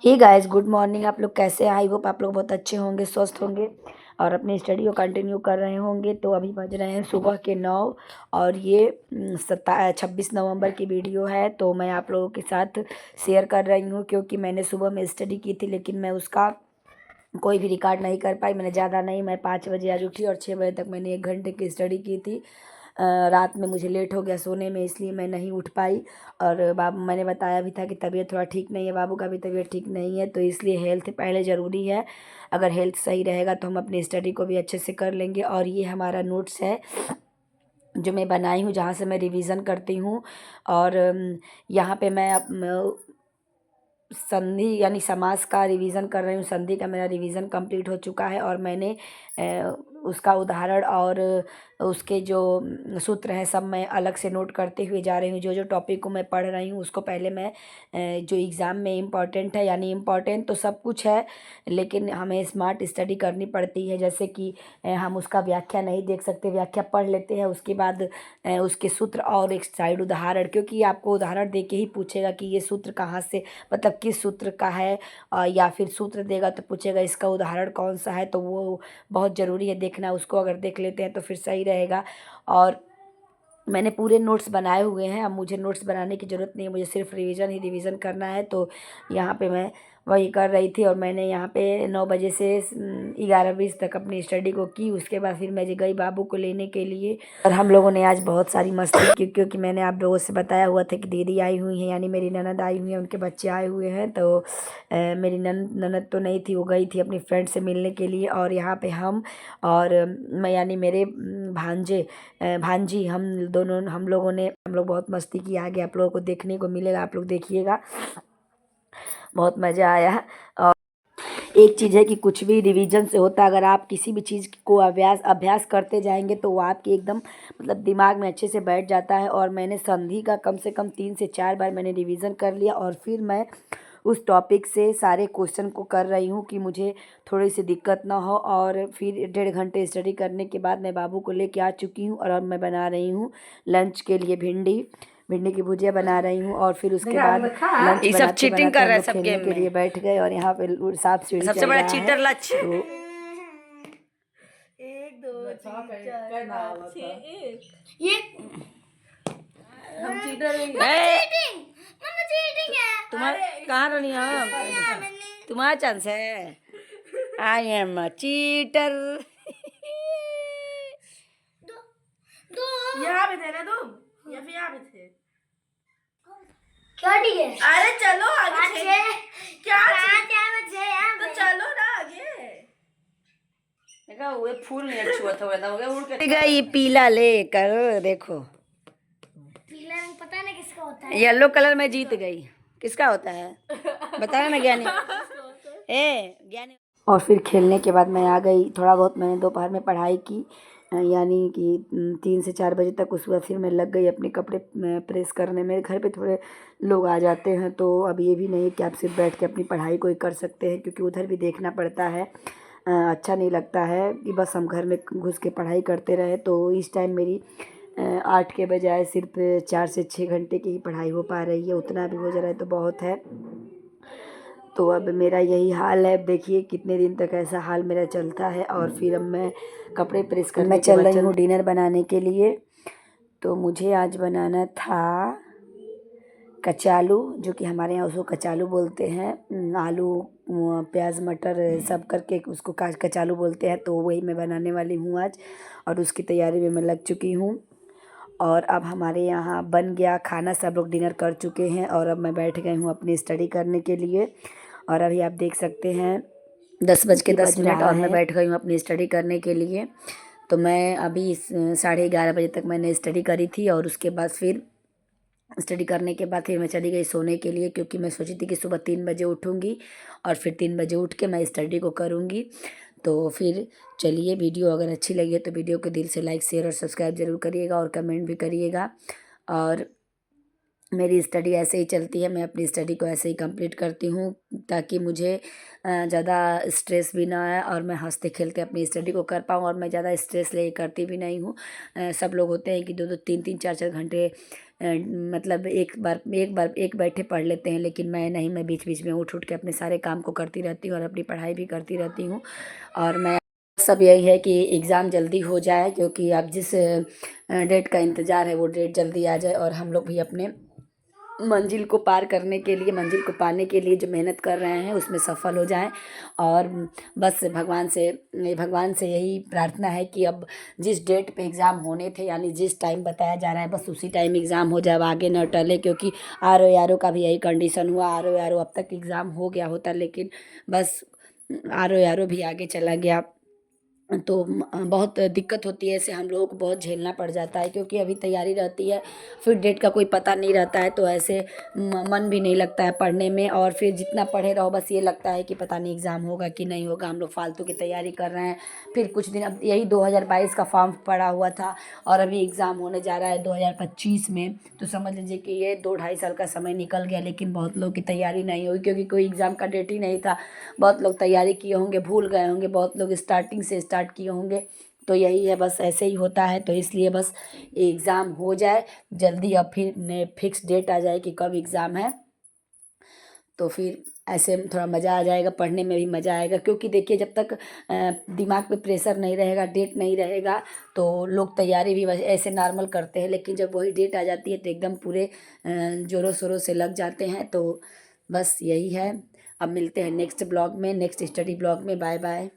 Hey guys, good morning. आप लोग कैसे हैं? आई होप आप लोग बहुत अच्छे होंगे, स्वस्थ होंगे और अपनी स्टडी को कंटिन्यू कर रहे होंगे। तो अभी बज रहे हैं सुबह के 9 और ये 26 नवंबर की वीडियो है। तो मैं आप लोगों के साथ शेयर कर रही हूँ क्योंकि मैंने सुबह में स्टडी की थी, लेकिन मैं उसका कोई भी रिकॉर्ड नहीं कर पाई। मैंने ज़्यादा नहीं, मैं 5 बजे आज उठी और 6 बजे तक मैंने 1 घंटे की स्टडी की थी। रात में मुझे लेट हो गया सोने में, इसलिए मैं नहीं उठ पाई। और बाबू, मैंने बताया भी था कि तबीयत थोड़ा ठीक नहीं है, बाबू का भी तबीयत ठीक नहीं है, तो इसलिए हेल्थ पहले ज़रूरी है। अगर हेल्थ सही रहेगा तो हम अपनी स्टडी को भी अच्छे से कर लेंगे। और ये हमारा नोट्स है जो मैं बनाई हूँ, जहाँ से मैं रिवीज़न करती हूँ। और यहाँ पे मैं संधि यानी समास का रिवीजन कर रही हूँ। संधि का मेरा रिवीजन कंप्लीट हो चुका है और मैंने उसका उदाहरण और उसके जो सूत्र हैं सब मैं अलग से नोट करते हुए जा रही हूँ। जो जो टॉपिक को मैं पढ़ रही हूँ उसको पहले मैं जो एग्ज़ाम में इम्पॉर्टेंट है, यानी इम्पॉर्टेंट तो सब कुछ है, लेकिन हमें स्मार्ट स्टडी करनी पड़ती है। जैसे कि हम उसका व्याख्या नहीं देख सकते, व्याख्या पढ़ लेते हैं, उसके बाद उसके सूत्र और एक साइड उदाहरण, क्योंकि आपको उदाहरण दे के ही पूछेगा कि ये सूत्र कहाँ से, मतलब किस सूत्र का है। या फिर सूत्र देगा तो पूछेगा इसका उदाहरण कौन सा है, तो वो बहुत ज़रूरी है देखना। उसको अगर देख लेते हैं तो फिर सही रहेगा। और मैंने पूरे नोट्स बनाए हुए हैं, अब मुझे नोट्स बनाने की ज़रूरत नहीं है, मुझे सिर्फ रिवीजन ही रिवीजन करना है। तो यहाँ पे मैं वही कर रही थी और मैंने यहाँ पे 9 बजे से 11 20 तक अपनी स्टडी को की। उसके बाद फिर मैं गई बाबू को लेने के लिए और हम लोगों ने आज बहुत सारी मस्ती की, क्योंकि मैंने आप लोगों से बताया हुआ था कि दीदी आई हुई हैं, यानी मेरी ननद आई हुई है, उनके बच्चे आए हुए हैं। तो मेरी ननद तो नहीं थी, वो गई थी अपनी फ्रेंड से मिलने के लिए। और यहाँ पे हम और मैं यानी मेरे भांजे भांजी, हम लोग बहुत मस्ती की। आगे आप लोगों को देखने को मिलेगा, आप लोग देखिएगा, बहुत मज़ा आया। और एक चीज़ है कि कुछ भी रिवीजन से होता है, अगर आप किसी भी चीज़ को अभ्यास अभ्यास करते जाएंगे तो वो आपके एकदम मतलब दिमाग में अच्छे से बैठ जाता है। और मैंने संधि का कम से कम 3 से 4 बार मैंने रिवीजन कर लिया और फिर मैं उस टॉपिक से सारे क्वेश्चन को कर रही हूँ कि मुझे थोड़ी सी दिक्कत ना हो। और फिर 1.5 घंटे स्टडी करने के बाद मैं बाबू को लेके आ चुकी हूँ और अब मैं बना रही हूँ लंच के लिए भिंडी की भुजिया बना रही हूँ। और फिर उसके बाद लंच ये सब बनाते चीटिंग बनाते कर हम रहा है लोग सब खेलने गेम के में। लिए बैठ गए और यहाँ पे सांप सीढ़ी सबसे चल बड़ा रहा है। चीटर लक्ष्य। तो एक दो तीन चार पाँच छः ये हम चीटर नहीं है। चीटिंग मम्मा चीटिंग है। तुम्हारा कहाँ रहनी है? तुम्हारा चांस है। I am a cheater. यहाँ पे थे ना तुम, या फिर यहाँ पे थे? क्या ठीक है? अरे चलो आगे। क्या तो चलो ना आगे। देखा वो फूल नहीं अच्छा था, वो उड़ के गई पीला लेकर, देखो पीला रंग पता नहीं किसका होता है। येलो कलर में जीत गई। किसका होता है बताना ना ज्ञानी। ज्ञानी। और फिर खेलने के बाद मैं आ गई। थोड़ा बहुत मैंने दोपहर में पढ़ाई की, यानी कि 3 से 4 बजे तक। उसके बाद फिर मैं लग गई अपने कपड़े प्रेस करने में। घर पे थोड़े लोग आ जाते हैं तो अब ये भी नहीं कि आप सिर्फ बैठ के अपनी पढ़ाई को ही कर सकते हैं, क्योंकि उधर भी देखना पड़ता है। अच्छा नहीं लगता है कि बस हम घर में घुस के पढ़ाई करते रहे। तो इस टाइम मेरी 8 के बजाय सिर्फ 4 से 6 घंटे की ही पढ़ाई हो पा रही है। उतना भी हो जा रहा है तो बहुत है। तो अब मेरा यही हाल है। अब देखिए कितने दिन तक ऐसा हाल मेरा चलता है। और फिर अब मैं कपड़े प्रेस करने मैं चल रही हूँ डिनर बनाने के लिए। तो मुझे आज बनाना था कचालू, जो कि हमारे यहाँ उसको कचालू बोलते हैं। आलू प्याज मटर सब करके उसको कचालू बोलते हैं। तो वही मैं बनाने वाली हूँ आज और उसकी तैयारी में मैं लग चुकी हूँ। और अब हमारे यहाँ बन गया खाना, सब लोग डिनर कर चुके हैं और अब मैं बैठ गई हूँ अपनी स्टडी करने के लिए। और अभी आप देख सकते हैं 10:10 और मैं बैठ गई हूँ अपनी स्टडी करने के लिए। तो मैं अभी 11:30 बजे तक मैंने स्टडी करी थी और उसके बाद फिर स्टडी करने के बाद फिर मैं चली गई सोने के लिए, क्योंकि मैं सोची थी कि सुबह 3 बजे उठूँगी और फिर 3 बजे उठ के मैं स्टडी को करूँगी। तो फिर चलिए, वीडियो अगर अच्छी लगी है तो वीडियो को दिल से लाइक शेयर और सब्सक्राइब ज़रूर करिएगा और कमेंट भी करिएगा। और मेरी स्टडी ऐसे ही चलती है, मैं अपनी स्टडी को ऐसे ही कंप्लीट करती हूँ ताकि मुझे ज़्यादा स्ट्रेस भी ना आए और मैं हंसते खेलते अपनी स्टडी को कर पाऊँ, और मैं ज़्यादा स्ट्रेस ले करती भी नहीं हूँ। सब लोग होते हैं कि 2-2 3-3 4-4 घंटे मतलब एक बैठे पढ़ लेते हैं, लेकिन मैं नहीं, मैं बीच बीच में उठ उठ के अपने सारे काम को करती रहती हूँ और अपनी पढ़ाई भी करती रहती हूँ। और मैं सब यही है कि एग्ज़ाम जल्दी हो जाए, क्योंकि अब जिस डेट का इंतज़ार है वो डेट जल्दी आ जाए और हम लोग भी अपने मंजिल को पार करने के लिए, मंजिल को पाने के लिए जो मेहनत कर रहे हैं उसमें सफल हो जाएं। और बस भगवान से यही प्रार्थना है कि अब जिस डेट पे एग्ज़ाम होने थे, यानी जिस टाइम बताया जा रहा है, बस उसी टाइम एग्ज़ाम हो जाए, अब आगे न टले। क्योंकि आर ओ का भी यही कंडीशन हुआ, आर ओ अब तक एग्ज़ाम हो गया होता, लेकिन बस आर ओ भी आगे चला गया। तो बहुत दिक्कत होती है, ऐसे हम लोगों को बहुत झेलना पड़ जाता है, क्योंकि अभी तैयारी रहती है, फिर डेट का कोई पता नहीं रहता है, तो ऐसे मन भी नहीं लगता है पढ़ने में। और फिर जितना पढ़े रहो बस ये लगता है कि पता नहीं एग्ज़ाम होगा कि नहीं होगा, हम लोग फालतू की तैयारी कर रहे हैं। फिर कुछ दिन, अब यही 2022 का फॉर्म पड़ा हुआ था और अभी एग्ज़ाम होने जा रहा है 2025 में, तो समझ लीजिए कि ये 2-2.5 साल का समय निकल गया, लेकिन बहुत लोग की तैयारी नहीं हुई, क्योंकि कोई एग्ज़ाम का डेट ही नहीं था। बहुत लोग तैयारी किए होंगे, भूल गए होंगे, बहुत लोग स्टार्टिंग से स्टार्ट किए होंगे। तो यही है, बस ऐसे ही होता है। तो इसलिए बस एग्ज़ाम हो जाए जल्दी, अब फिर फिक्स डेट आ जाए कि कब एग्ज़ाम है, तो फिर ऐसे में थोड़ा मज़ा आ जाएगा, पढ़ने में भी मज़ा आएगा। क्योंकि देखिए, जब तक दिमाग पे प्रेशर नहीं रहेगा, डेट नहीं रहेगा, तो लोग तैयारी भी ऐसे नॉर्मल करते हैं, लेकिन जब वही डेट आ जाती है तो एकदम पूरे ज़ोरों शोरों से लग जाते हैं। तो बस यही है। अब मिलते हैं नेक्स्ट ब्लॉग में, नेक्स्ट स्टडी ब्लॉग में। Bye bye.